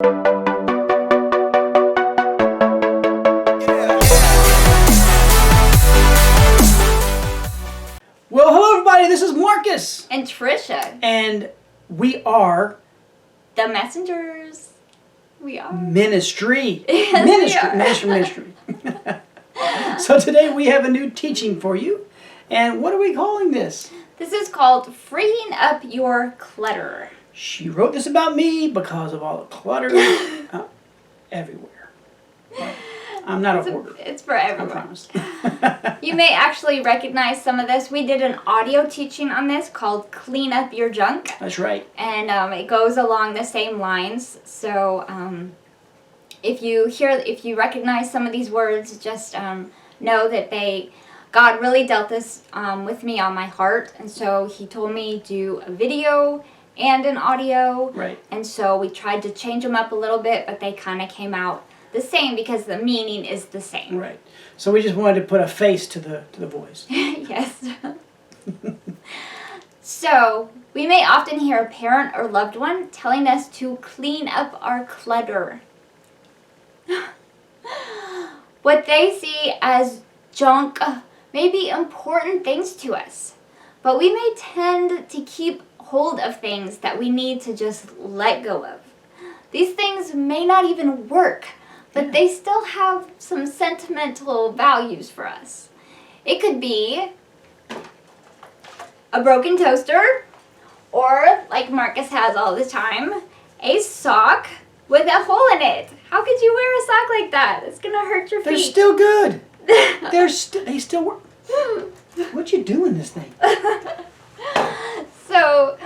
Well, hello everybody, this is Marcus. And Trisha. And we are The Messengers. We are. Ministry. Yes, Ministry. So today we have a new teaching for you. And what are we calling this? This is called Freeing Up Your Clutter. She wrote this about me because of all the clutter everywhere. Well, I'm not a hoarder. It's for I everyone. promise. You may actually recognize some of this. We did an audio teaching on this called Clean Up Your Junk. That's right. And it goes along the same lines. So if you recognize some of these words, just know that God really dealt this with me on my heart. And so he told me to do a video and an audio. Right. And so we tried to change them up a little bit, but they kind of came out the same because the meaning is the same. Right. So we just wanted to put a face to the voice. Yes. So, we may often hear a parent or loved one telling us to clean up our clutter. What they see as junk may be important things to us, but we may tend to keep hold of things that we need to just let go of. These things may not even work, but they still have some sentimental values for us. It could be a broken toaster, or, like Marcus has all the time, a sock with a hole in it. How could you wear a sock like that? It's gonna hurt your feet. They're still good. They still work. What you doing this thing? So,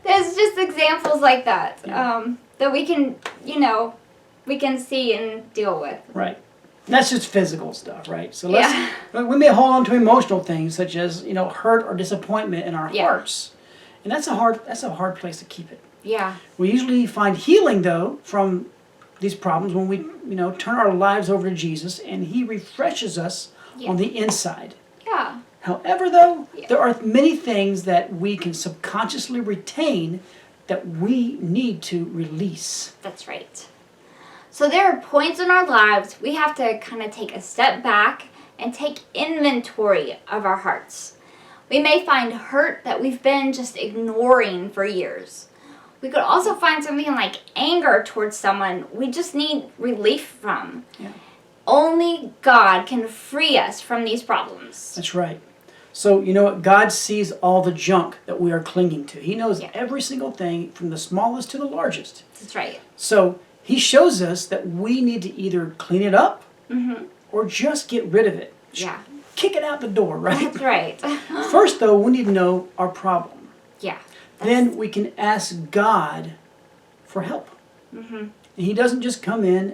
there's just examples like that that we can, we can see and deal with. Right. That's just physical stuff, right? So we may hold on to emotional things such as, hurt or disappointment in our hearts. And that's a hard place to keep it. Yeah. We usually find healing though from these problems when we, turn our lives over to Jesus and he refreshes us on the inside. Yeah. However, though, there are many things that we can subconsciously retain that we need to release. That's right. So there are points in our lives we have to kind of take a step back and take inventory of our hearts. We may find hurt that we've been just ignoring for years. We could also find something like anger towards someone we just need relief from. Yeah. Only God can free us from these problems. That's right. So, you know what? God sees all the junk that we are clinging to. He knows every single thing from the smallest to the largest. That's right. So, he shows us that we need to either clean it up or just get rid of it. Yeah. Kick it out the door, right? That's right. First, though, we need to know our problem. Yeah. Then we can ask God for help. And he doesn't just come in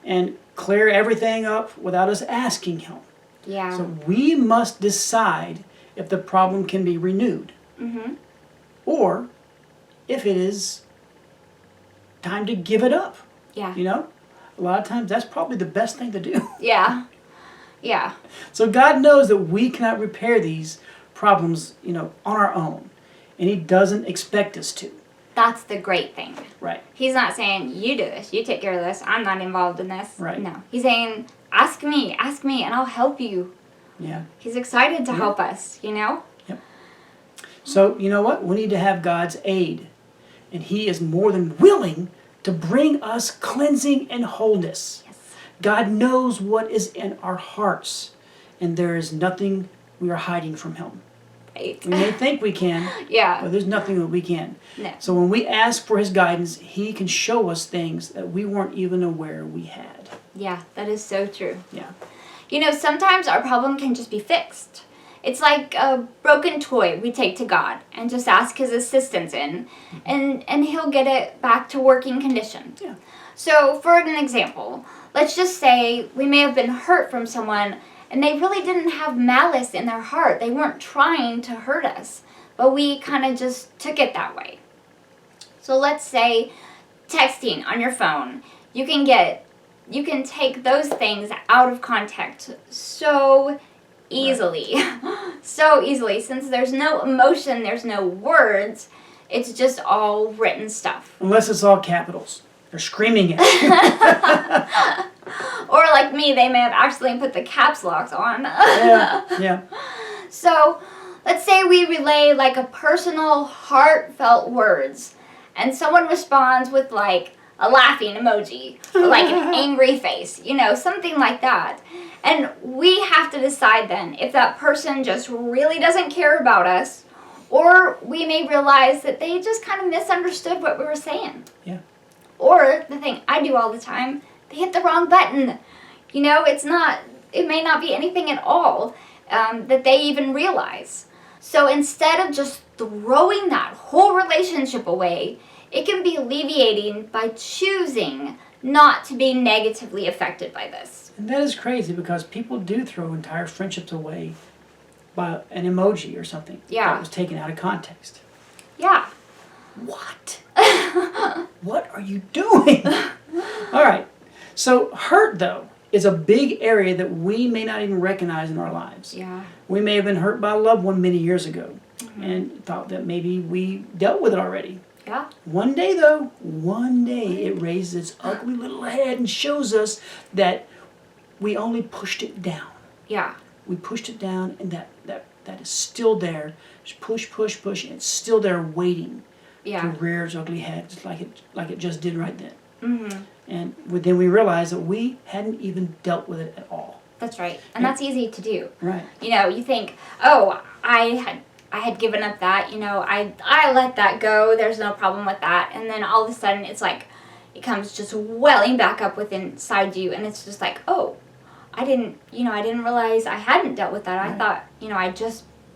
and clear everything up without us asking him. Yeah. So we must decide if the problem can be renewed. Or if it is time to give it up. Yeah. A lot of times that's probably the best thing to do. Yeah. Yeah. So God knows that we cannot repair these problems, on our own. And he doesn't expect us to. That's the great thing. Right. He's not saying, you do this, you take care of this, I'm not involved in this. Right. No. He's saying, ask me, and I'll help you. Yeah. He's excited to help us, Yep. So, you know what? We need to have God's aid. And he is more than willing to bring us cleansing and wholeness. Yes. God knows what is in our hearts. And there is nothing we are hiding from him. Right. We may think we can, Yeah. but there's nothing that we can. No. So when we ask for his guidance, he can show us things that we weren't even aware we had. Yeah, that is so true. Yeah. Sometimes our problem can just be fixed. It's like a broken toy we take to God and just ask his assistance in, and he'll get it back to working condition. Yeah. So, for an example, let's just say we may have been hurt from someone and they really didn't have malice in their heart. They weren't trying to hurt us, but we kind of just took it that way. So let's say texting on your phone, you can take those things out of context so easily. So easily. Since there's no emotion, there's no words, it's just all written stuff. Unless it's all capitals. They're screaming at you. Or like me, they may have accidentally put the caps locks on. Yeah. So, let's say we relay like a personal, heartfelt words, and someone responds with like a laughing emoji, or like an angry face, something like that. And we have to decide then if that person just really doesn't care about us, or we may realize that they just kind of misunderstood what we were saying. Yeah. Or the thing I do all the time, they hit the wrong button. It may not be anything at all that they even realize. So instead of just throwing that whole relationship away, it can be alleviating by choosing not to be negatively affected by this. And that is crazy because people do throw entire friendships away by an emoji or something that was taken out of context. Yeah. What? What are you doing? All right. So hurt, though, is a big area that we may not even recognize in our lives. Yeah. We may have been hurt by a loved one many years ago and thought that maybe we dealt with it already. Yeah. One day, though, it raises its ugly little head and shows us that we only pushed it down. Yeah. We pushed it down, and that is still there. Just push, and it's still there waiting to rear its ugly head, just like it just did right then. Mm-hmm. And then we realized that we hadn't even dealt with it at all. That's right. And that's easy to do. Right. You think, oh, I had given up that, I let that go, there's no problem with that. And then all of a sudden it's like, it comes just welling back up within inside you, and it's just like, oh, I didn't realize I hadn't dealt with that. Right. I thought,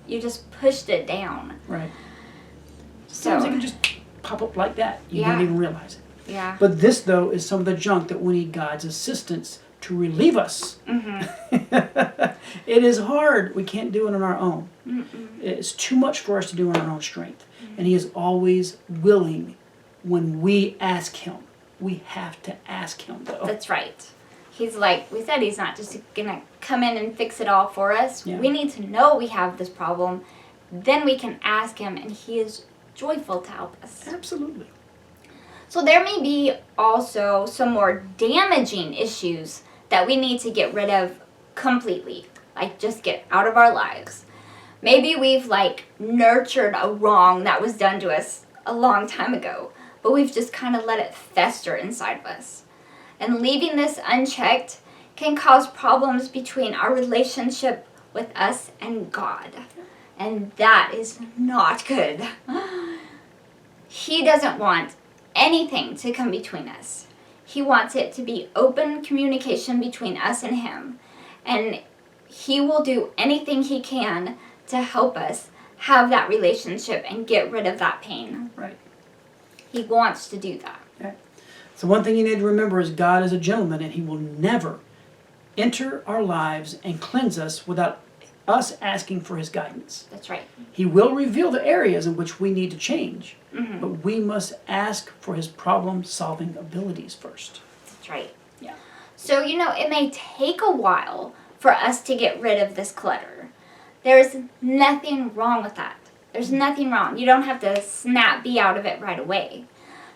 you just pushed it down. Right. So Sometimes it can just pop up like that. You don't even realize it. Yeah. But this, though, is some of the junk that we need God's assistance to relieve us. Mm-hmm. It is hard. We can't do it on our own. Mm-mm. It's too much for us to do on our own strength. And He is always willing when we ask Him. We have to ask Him, though. That's right. He's like we said, He's not just going to come in and fix it all for us. Yeah. We need to know we have this problem. Then we can ask Him, and He is joyful to help us. Absolutely. So there may be also some more damaging issues that we need to get rid of completely. Like just get out of our lives. Maybe we've nurtured a wrong that was done to us a long time ago, but we've just kind of let it fester inside of us. And leaving this unchecked can cause problems between our relationship with us and God. And that is not good. He doesn't want anything to come between us. He wants it to be open communication between us and Him. And He will do anything He can to help us have that relationship and get rid of that pain. Right. He wants to do that. Okay. So one thing you need to remember is God is a gentleman, and He will never enter our lives and cleanse us without us asking for His guidance. That's right. He will reveal the areas in which we need to change, Mm-hmm. but we must ask for His problem-solving abilities first. That's right. Yeah. So, it may take a while for us to get rid of this clutter. There's nothing wrong with that. There's nothing wrong. You don't have to be out of it right away.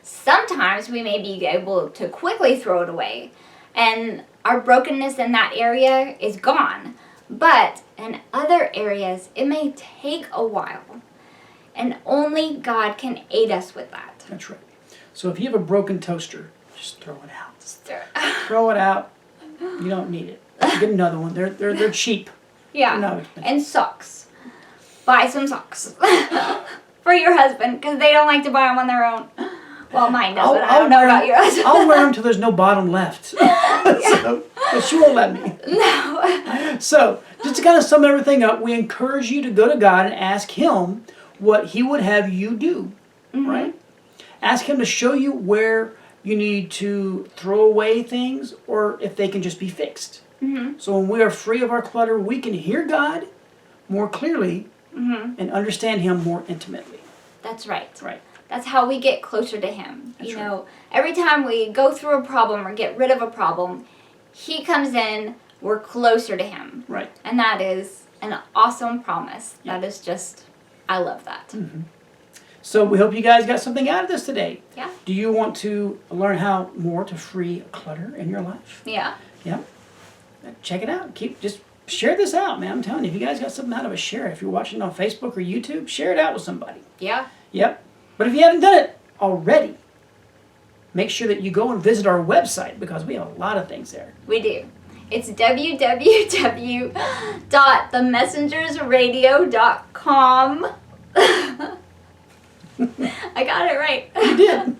Sometimes we may be able to quickly throw it away, and our brokenness in that area is gone. But in other areas, it may take a while. And only God can aid us with that. That's right. So if you have a broken toaster, just throw it out. Throw it out. You don't need it. Get another one. They're cheap. Yeah. No. And socks. Buy some socks for your husband, because they don't like to buy them on their own. Well, mine does, but I don't know about your husband. I'll wear them till there's no bottom left. So, but she won't let me. No. So, just to kind of sum everything up, we encourage you to go to God and ask Him what He would have you do, right? Ask Him to show you where you need to throw away things or if they can just be fixed. Mm-hmm. So when we are free of our clutter, we can hear God more clearly and understand Him more intimately. That's right. Right. That's how we get closer to Him. That's right. Every time we go through a problem or get rid of a problem, He comes in, we're closer to Him. Right. And that is an awesome promise. Yeah. That is just, I love that. Mm-hmm. So we hope you guys got something out of this today. Yeah. Do you want to learn how more to free clutter in your life? Yeah. Yeah. Check it out. Just share this out, man. I'm telling you, if you guys got something out of it, share it. If you're watching on Facebook or YouTube, share it out with somebody. Yeah. Yep. But if you haven't done it already, make sure that you go and visit our website because we have a lot of things there. We do. It's www.themessengersradio.com. I got it right. You did.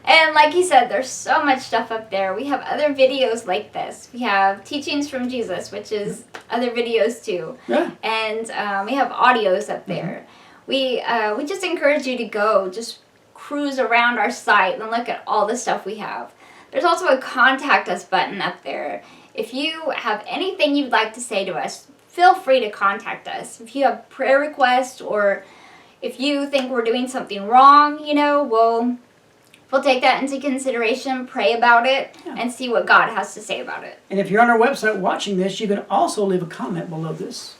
And like he said, there's so much stuff up there. We have other videos like this. We have Teachings from Jesus, which is other videos too. Yeah. And we have audios up there. We just encourage you to go, just cruise around our site and look at all the stuff we have. There's also a contact us button up there. If you have anything you'd like to say to us, feel free to contact us. If you have prayer requests or if you think we're doing something wrong, we'll take that into consideration, pray about it, and see what God has to say about it. And if you're on our website watching this, you can also leave a comment below this.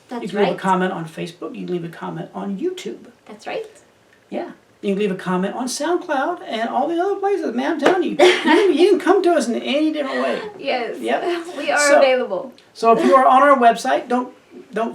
That's You can right. leave a comment on Facebook. You can leave a comment on YouTube. That's right. Yeah. You can leave a comment on SoundCloud and all the other places. Man, I'm telling you, you can come to us in any different way. Yes. Yep. We are So- available. So if you are on our website, don't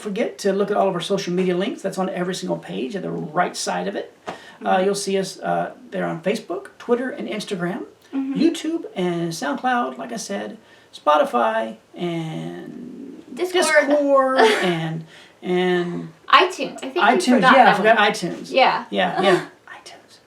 forget to look at all of our social media links. That's on every single page at the right side of it. You'll see us there on Facebook, Twitter, and Instagram, YouTube, and SoundCloud, like I said, Spotify, and Discord. and iTunes. I think you iTunes. forgot Yeah, I that forgot one. iTunes. Yeah. Yeah. iTunes.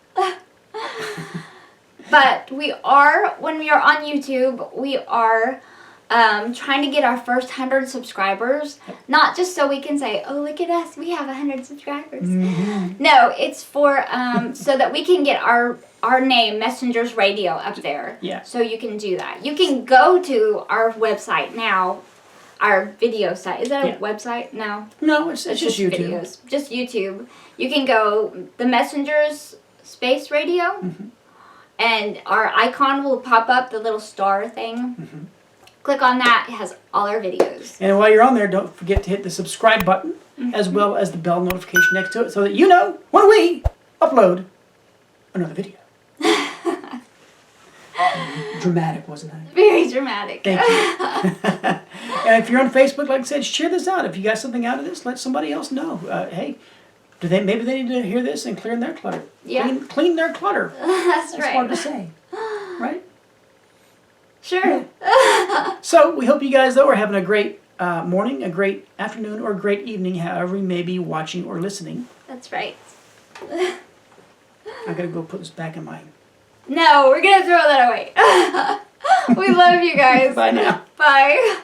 But when we are on YouTube, we are trying to get our first 100 subscribers. Not just so we can say, oh, look at us, we have 100 subscribers. No, it's for so that we can get our name, Messengers Radio, up there. Yeah. So you can do that. You can go to our website now, our video site. Is that a website? No. No, it's just YouTube. Videos. Just YouTube. You can go the Messengers Space Radio, and our icon will pop up, the little star thing. Click on that. It has all our videos. And while you're on there, don't forget to hit the subscribe button as well as the bell notification next to it so that you know when we upload another video. Dramatic, wasn't it? Very dramatic. Thank you. And if you're on Facebook, like I said, share this out. If you got something out of this, let somebody else know. Hey, maybe they need to hear this and clear their clutter. Yeah. Clean their clutter. That's That's right. hard to say, right? Sure. So we hope you guys, though, are having a great morning, a great afternoon, or a great evening, however you may be watching or listening. That's right. I gotta go put this back in my... No, we're going to throw that away. We love you guys. Bye now. Bye.